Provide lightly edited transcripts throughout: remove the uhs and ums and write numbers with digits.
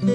My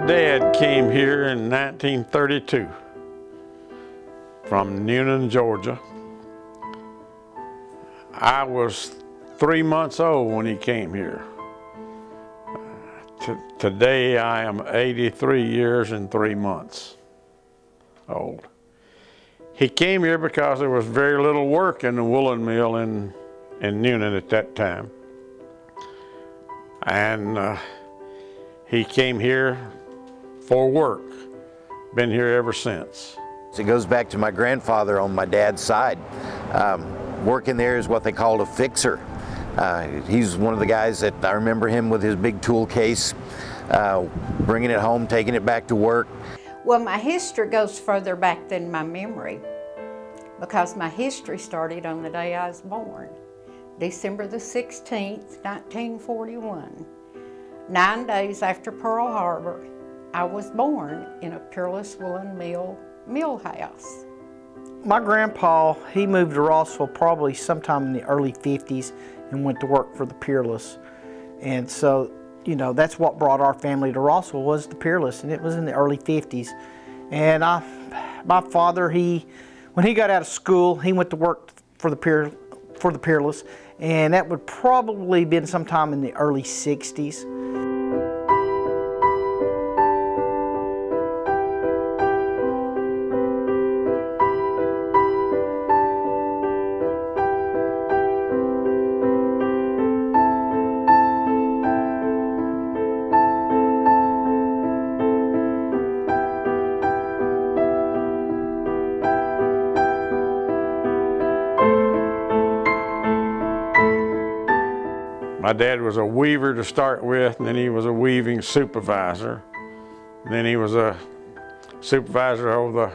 dad came here in 1932 from Newnan, Georgia. I was 3 months old when he came here. Today I am 83 years and 3 months old. He came here because there was very little work in the woolen mill in Newnan at that time. And he came here for work. Been here ever since. It goes back to my grandfather on my dad's side. Working there is what they called a fixer. He's one of the guys that I remember him with his big tool case, bringing it home, taking it back to work. Well, my history goes further back than my memory, because my history started on the day I was born, December the 16th, 1941. 9 days after Pearl Harbor, I was born in a Peerless Woolen mill house. My grandpa, he moved to Rossville probably sometime in the early 50s and went to work for the Peerless. And so, you know, that's what brought our family to Rossville, was the Peerless, and it was in the early 50s. And my father, when he got out of school, he went to work for the Peerless, and that would probably been sometime in the early 60s. My dad was a weaver to start with, and then he was a weaving supervisor. And then he was a supervisor over the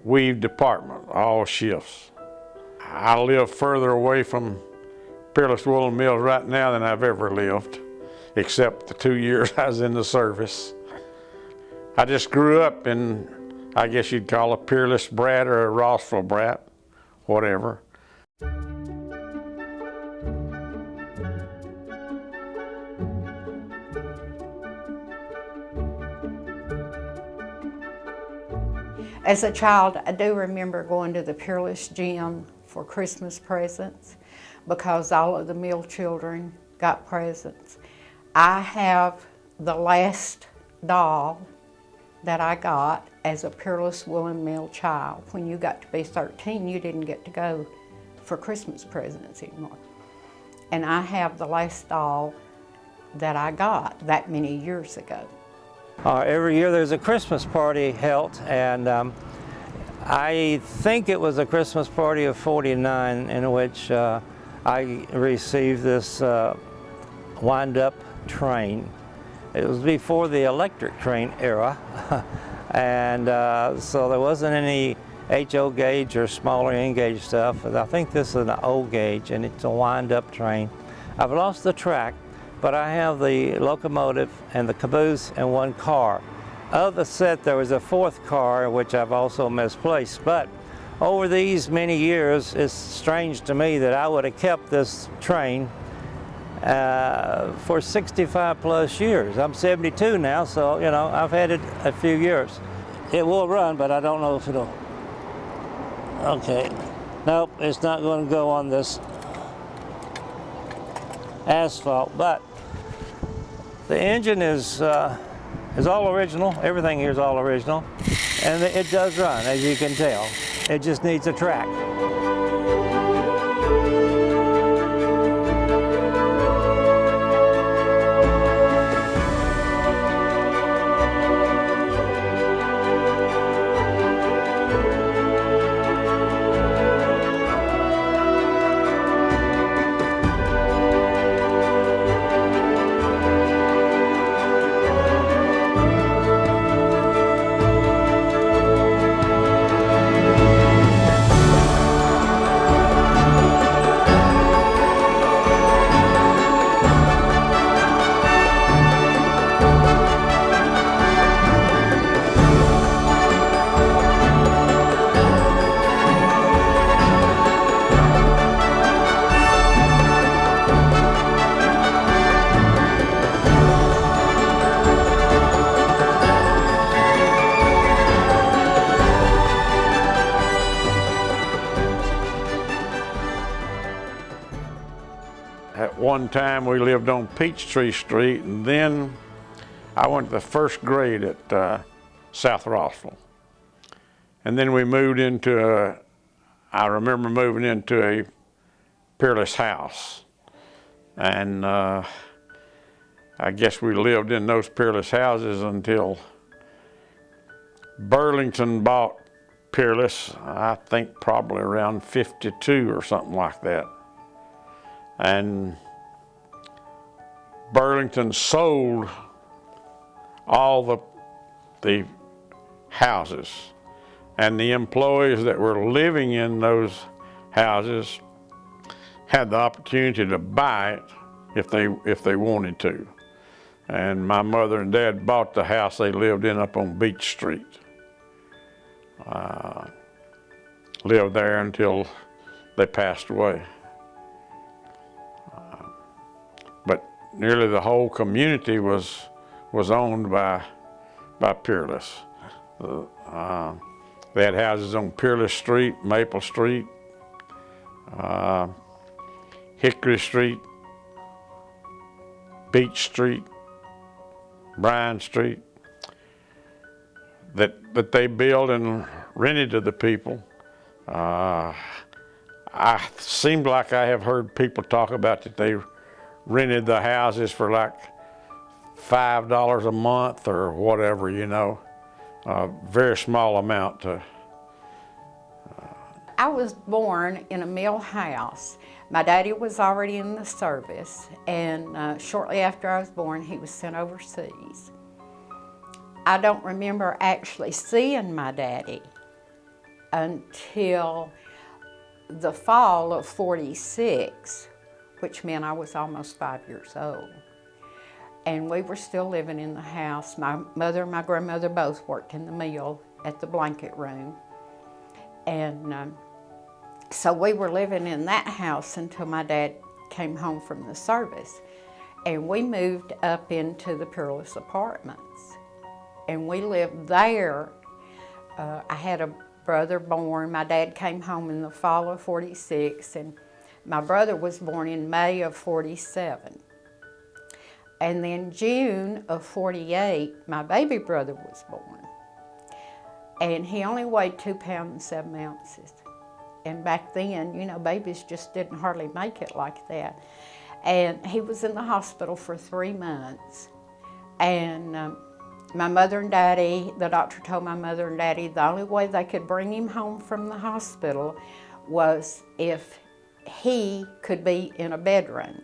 weave department, all shifts. I live further away from Peerless Woolen Mills right now than I've ever lived, except the 2 years I was in the service. I just grew up in, I guess you'd call a Peerless brat or a Rossville brat, whatever. As a child, I do remember going to the Peerless gym for Christmas presents, because all of the mill children got presents. I have the last doll that I got as a Peerless Woolen Mill child. When you got to be 13, you didn't get to go for Christmas presents anymore. And I have the last doll that I got that many years ago. Every year there's a Christmas party held, and I think it was a Christmas party of '49 in which I received this wind-up train. It was before the electric train era, and so there wasn't any HO gauge or smaller N gauge stuff. I think this is an O gauge, and it's a wind-up train. I've lost the track, but I have the locomotive and the caboose and one car. Of the set, there was a fourth car, which I've also misplaced. But over these many years, it's strange to me that I would have kept this train for 65 plus years. I'm 72 now, so you know, I've had it a few years. It will run, but I don't know if it'll. Okay, nope, it's not going to go on this asphalt, but the engine is all original. Everything here is all original, and it does run, as you can tell. It just needs a track. At one time we lived on Peachtree Street, and then I went to the first grade at South Rossville. And then we moved into I remember moving into a Peerless house. And I guess we lived in those Peerless houses until Burlington bought Peerless, I think probably around 52 or something like that. And Burlington sold all the houses, and the employees that were living in those houses had the opportunity to buy it if they wanted to. And my mother and dad bought the house they lived in up on Beach Street. Lived there until they passed away. But nearly the whole community was owned by Peerless. They had houses on Peerless Street, Maple Street, Hickory Street, Beach Street, Bryan Street, that they built and rented to the people. I seemed like I have heard people talk about that they rented the houses for like $5 a month or whatever, you know, a very small amount. I was born in a mill house. My daddy was already in the service, and shortly after I was born, he was sent overseas. I don't remember actually seeing my daddy until the fall of '46, which meant I was almost 5 years old. And we were still living in the house. My mother and my grandmother both worked in the mill at the blanket room. And so we were living in that house until my dad came home from the service. And we moved up into the Peerless apartments. And we lived there. I had a brother born. My dad came home in the fall of '46, and my brother was born in May of '47. And then June of '48, my baby brother was born. And he only weighed 2 pounds and 7 ounces. And back then, you know, babies just didn't hardly make it like that. And he was in the hospital for 3 months. And my mother and daddy, the doctor told my mother and daddy the only way they could bring him home from the hospital was if he could be in a bedroom,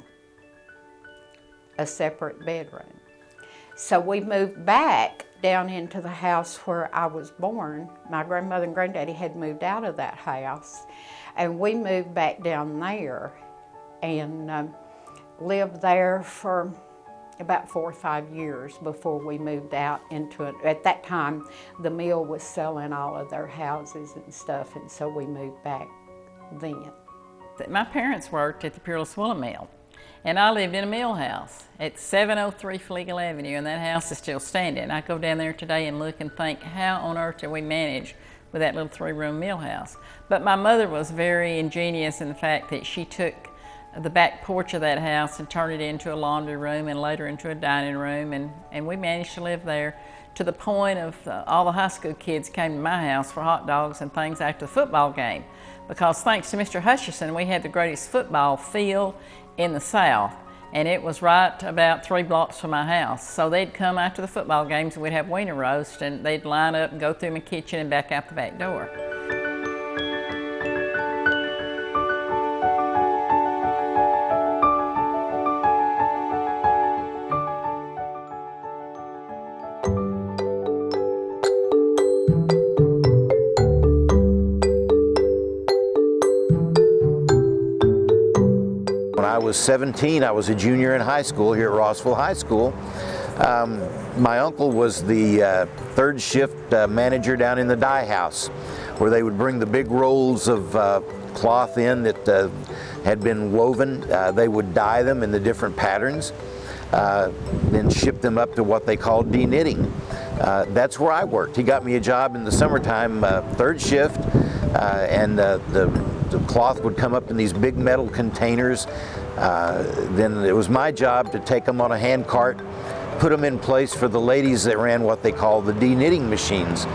a separate bedroom. So we moved back down into the house where I was born. My grandmother and granddaddy had moved out of that house, and we moved back down there and lived there for about 4 or 5 years before we moved out into it. At that time, the mill was selling all of their houses and stuff, and so we moved back then. My parents worked at the Peerless Woolen Mill, And I lived in a mill house at 703 Flegel Avenue, and that house is still standing. I go down there today and look and think, how on earth did we manage with that little 3-room mill house? But my mother was very ingenious in the fact that she took the back porch of that house and turned it into a laundry room and later into a dining room, and we managed to live there to the point of all the high school kids came to my house for hot dogs and things after the football game, because thanks to Mr. Hutchison, we had the greatest football field in the South, and it was right about 3 blocks from my house. So they'd come after the football games and we'd have wiener roast, and they'd line up and go through my kitchen and back out the back door. When I was 17, I was a junior in high school here at Rossville High School. My uncle was the third shift manager down in the dye house, where they would bring the big rolls of cloth in that had been woven. They would dye them in the different patterns, then ship them up to what they called de-knitting. That's where I worked. He got me a job in the summertime, third shift, and the cloth would come up in these big metal containers. Then it was my job to take them on a hand cart, put them in place for the ladies that ran what they call the de-knitting machines.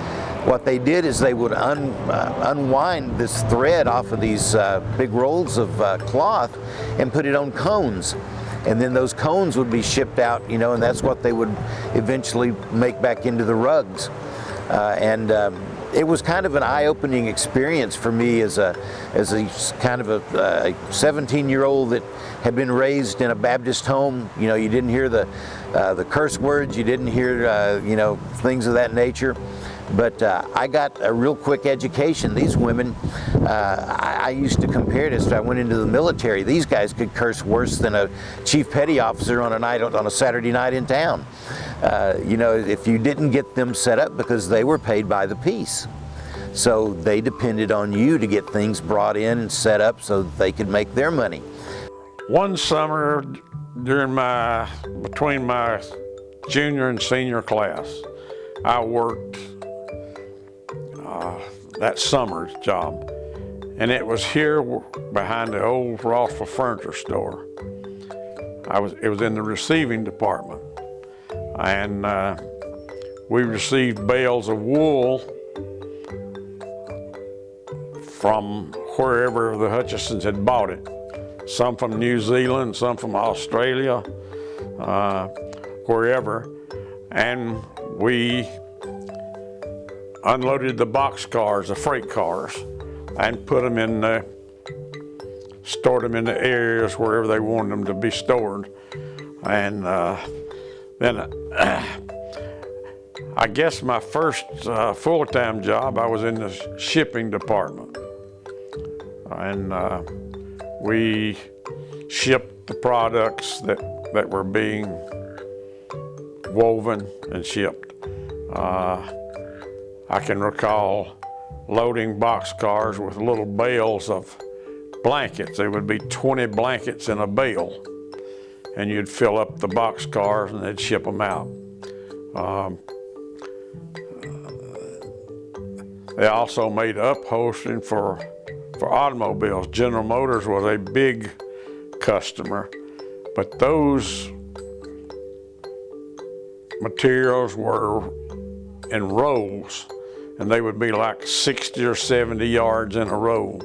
What they did is they would unwind this thread off of these big rolls of cloth and put it on cones. And then those cones would be shipped out, you know, and that's what they would eventually make back into the rugs. It was kind of an eye-opening experience for me as a kind of a 17-year-old that had been raised in a Baptist home. You know, you didn't hear the curse words, you didn't hear you know, things of that nature. But I got a real quick education. These women, I used to compare this to, I went into the military. These guys could curse worse than a chief petty officer on a Saturday night in town. You know, if you didn't get them set up, because they were paid by the piece. So they depended on you to get things brought in and set up so that they could make their money. One summer between my junior and senior class, I worked that summer's job, and it was here behind the old Rossville furniture store. It was in the receiving department, and we received bales of wool from wherever the Hutchisons had bought it. Some from New Zealand, some from Australia, wherever, and we unloaded the box cars, the freight cars, and put them in stored them in the areas wherever they wanted them to be stored. And then I guess my first full-time job, I was in the shipping department. And we shipped the products that were being woven and shipped. I can recall loading box cars with little bales of blankets. There would be 20 blankets in a bale, and you'd fill up the box cars and they'd ship them out. They also made upholstering for automobiles. General Motors was a big customer, but those materials were in rolls, and they would be like 60 or 70 yards in a roll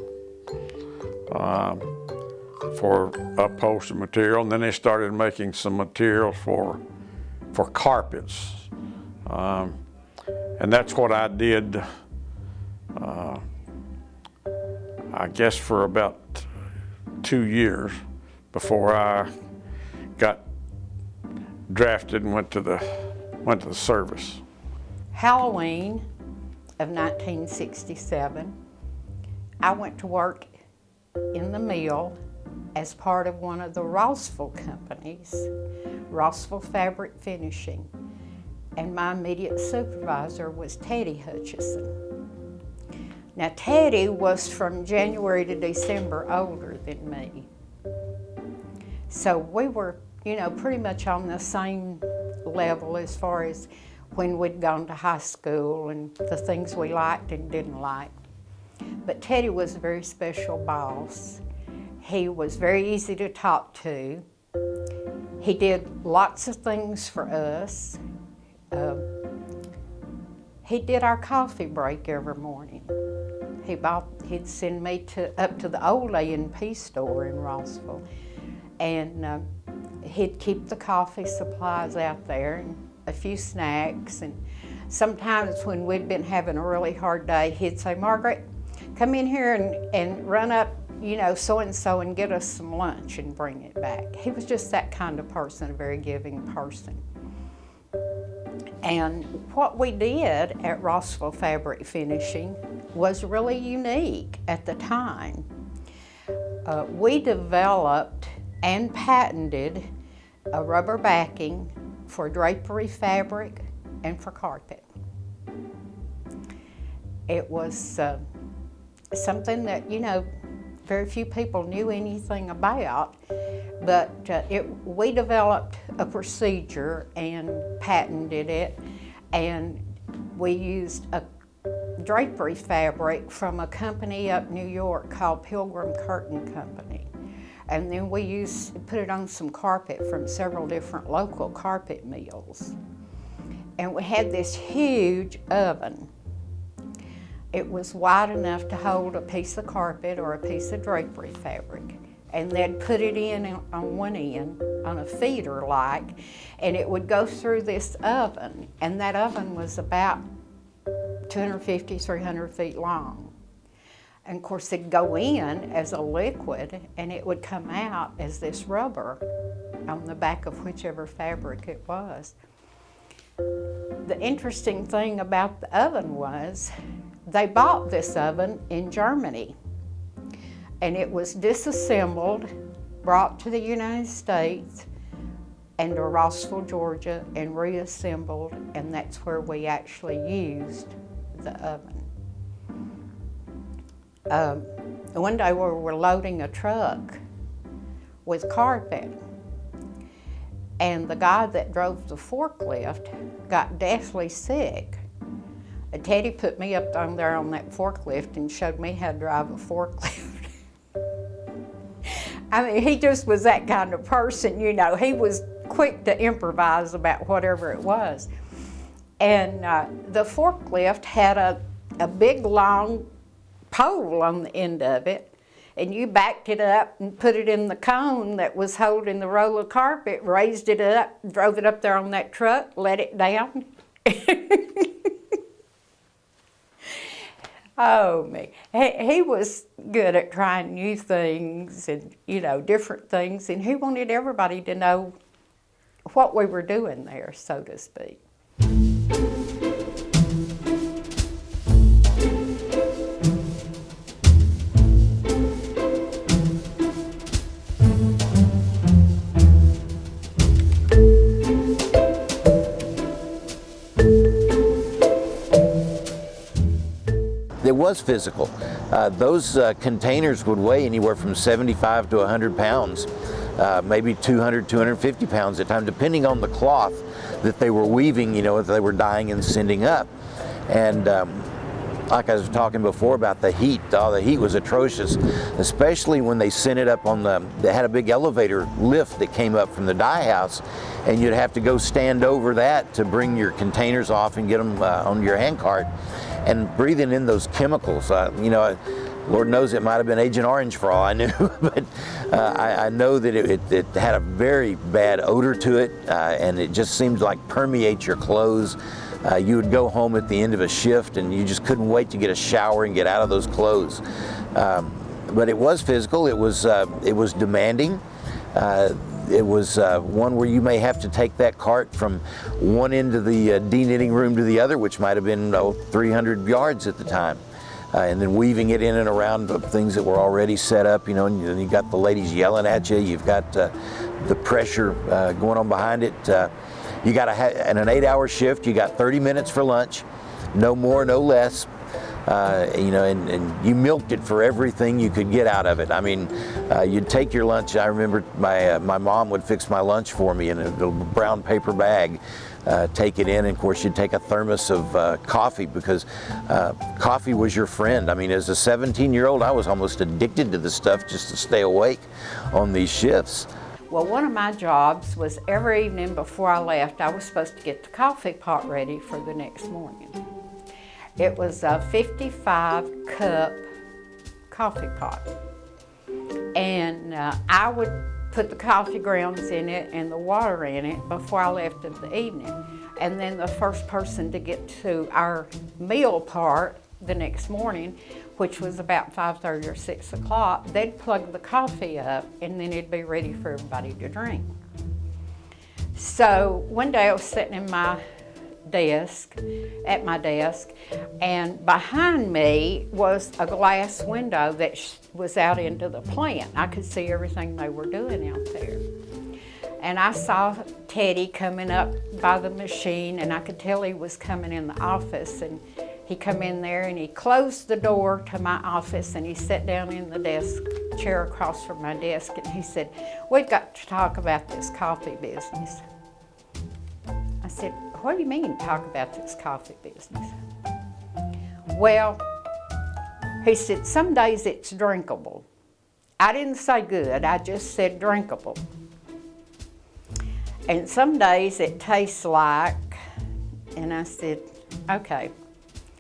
for upholstery material. And then they started making some materials for carpets. And that's what I did, I guess, for about 2 years before I got drafted and went to the service. Halloween of 1967, I went to work in the mill as part of one of the Rossville companies, Rossville Fabric Finishing, and my immediate supervisor was Teddy Hutchison. Now Teddy was from January to December older than me. So we were, you know, pretty much on the same level as far as when we'd gone to high school and the things we liked and didn't like. But Teddy was a very special boss. He was very easy to talk to. He did lots of things for us. He did our coffee break every morning. He'd send me up to the old A&P store in Rossville, and he'd keep the coffee supplies out there and a few snacks. And sometimes when we'd been having a really hard day, he'd say, "Margaret, come in here and run up, you know, so-and-so and get us some lunch and bring it back." He was just that kind of person, a very giving person. And what we did at Rossville Fabric Finishing was really unique at the time. We developed and patented a rubber backing for drapery fabric and for carpet. It was something that, you know, very few people knew anything about, but we developed a procedure and patented it, and we used a drapery fabric from a company up New York called Pilgrim Curtain Company. And then we put it on some carpet from several different local carpet mills. And we had this huge oven. It was wide enough to hold a piece of carpet or a piece of drapery fabric. And they'd put it in on one end, on a feeder like, and it would go through this oven. And that oven was about 250, 300 feet long. And of course it'd go in as a liquid and it would come out as this rubber on the back of whichever fabric it was. The interesting thing about the oven was they bought this oven in Germany, and it was disassembled, brought to the United States and to Rossville, Georgia, and reassembled, and that's where we actually used the oven. One day we were loading a truck with carpet, and the guy that drove the forklift got deathly sick. And Teddy put me up on there on that forklift and showed me how to drive a forklift. I mean, he just was that kind of person, you know. He was quick to improvise about whatever it was. And the forklift had a big long pole on the end of it, and you backed it up and put it in the cone that was holding the roll of carpet, raised it up, drove it up there on that truck, let it down. Oh, me. He was good at trying new things and, you know, different things, and he wanted everybody to know what we were doing there, so to speak. It was physical. Those containers would weigh anywhere from 75 to 100 pounds, maybe 200, 250 pounds at times, depending on the cloth that they were weaving, you know, if they were dyeing and sending up. And like I was talking before about the heat was atrocious, especially when they sent it up on they had a big elevator lift that came up from the dye house, and you'd have to go stand over that to bring your containers off and get them on your hand cart. And breathing in those chemicals, you know, Lord knows it might have been Agent Orange for all I knew, but I know that it had a very bad odor to it, and it just seemed like permeate your clothes. You would go home at the end of a shift and you just couldn't wait to get a shower and get out of those clothes. But it was physical, it was demanding. It was one where you may have to take that cart from one end of the de-knitting room to the other, which might have been 300 yards at the time, and then weaving it in and around things that were already set up, you know, and then you got the ladies yelling at you, you've got the pressure going on behind it. You got in an 8-hour shift, you got 30 minutes for lunch, no more, no less. you know, and you milked it for everything you could get out of it. I mean, you'd take your lunch. I remember my mom would fix my lunch for me in a little brown paper bag, take it in, and of course you'd take a thermos of coffee, because coffee was your friend. I mean, as a 17-year-old, I was almost addicted to the stuff just to stay awake on these shifts. Well, one of my jobs was every evening before I left, I was supposed to get the coffee pot ready for the next morning. It was a 55-cup coffee pot. And I would put the coffee grounds in it and the water in it before I left in the evening. And then the first person to get to our meal part the next morning, which was about 5:30 or 6 o'clock, they'd plug the coffee up and then it'd be ready for everybody to drink. So one day I was sitting at my desk, and behind me was a glass window that was out into the plant. I could see everything they were doing out there. And I saw Teddy coming up by the machine, and I could tell he was coming in the office, and he come in there and he closed the door to my office and he sat down in the desk chair across from my desk, and he said, "We've got to talk about this coffee business." I said, "What do you mean talk about this coffee business?" "Well," he said, "some days it's drinkable." I didn't say good, I just said drinkable. "And some days it tastes like," and I said, "Okay."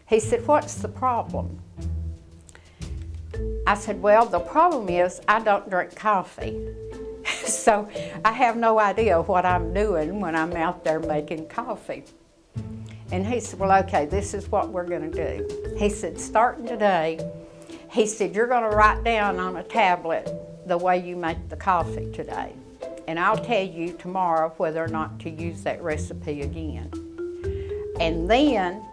He said, "What's the problem?" I said, "Well, the problem is I don't drink coffee." So I have no idea what I'm doing when I'm out there making coffee. And he said, "Well, okay, this is what we're gonna do." He said, "Starting today," he said, "you're gonna write down on a tablet the way you make the coffee today. And I'll tell you tomorrow whether or not to use that recipe again. And then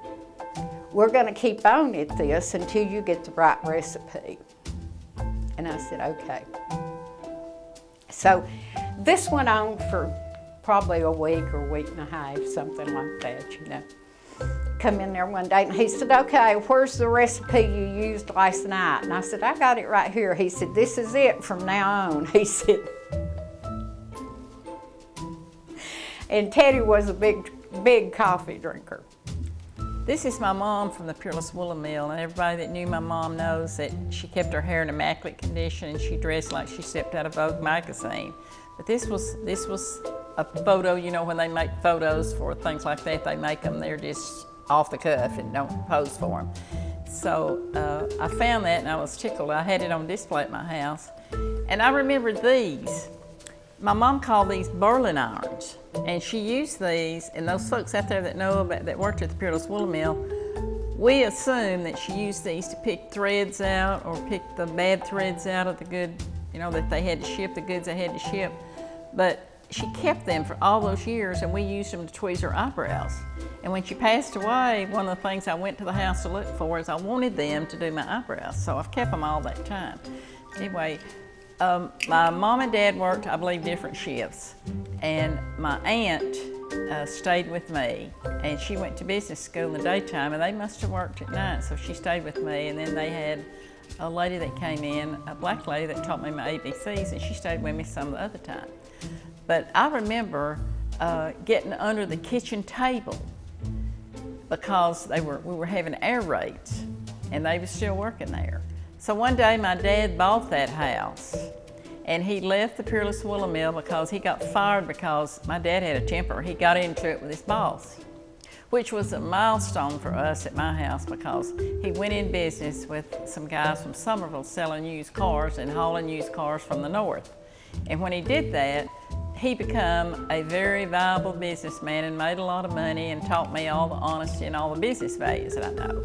we're gonna keep on at this until you get the right recipe." And I said, "Okay." So this went on for probably a week or week and a half, something like that, you know. Come in there one day and he said, "Okay, where's the recipe you used last night?" And I said, "I got it right here." He said, "This is it from now on." He said, and Teddy was a big coffee drinker. This is my mom from the Peerless Woolen Mill, and everybody that knew my mom knows that she kept her hair in immaculate condition and she dressed like she stepped out of Vogue magazine. But this was a photo, you know, when they make photos for things like that, they make them, they're just off the cuff and don't pose for them. So I found that and I was tickled. I had it on display at my house. And I remember these. My mom called these Berlin irons, and she used these, and those folks out there that know about, that worked at the Peerless Woolen Mill, we assume that she used these to pick threads out or pick the bad threads out of the good, you know, that they had to ship, the goods they had to ship. But she kept them for all those years, and we used them to tweeze her eyebrows. And when she passed away, one of the things I went to the house to look for is I wanted them to do my eyebrows, so I've kept them all that time. Anyway, my mom and dad worked, I believe, different shifts, and my aunt stayed with me, and she went to business school in the daytime, and they must have worked at night, so she stayed with me, and then they had a lady that came in, a black lady that taught me my ABCs, and she stayed with me some of the other time. But I remember getting under the kitchen table because we were having air raids, and they were still working there. So one day my dad bought that house, and he left the Peerless Woolen Mill because he got fired because my dad had a temper. He got into it with his boss, which was a milestone for us at my house because he went in business with some guys from Somerville selling used cars and hauling used cars from the north. And when he did that, he became a very viable businessman and made a lot of money and taught me all the honesty and all the business values that I know.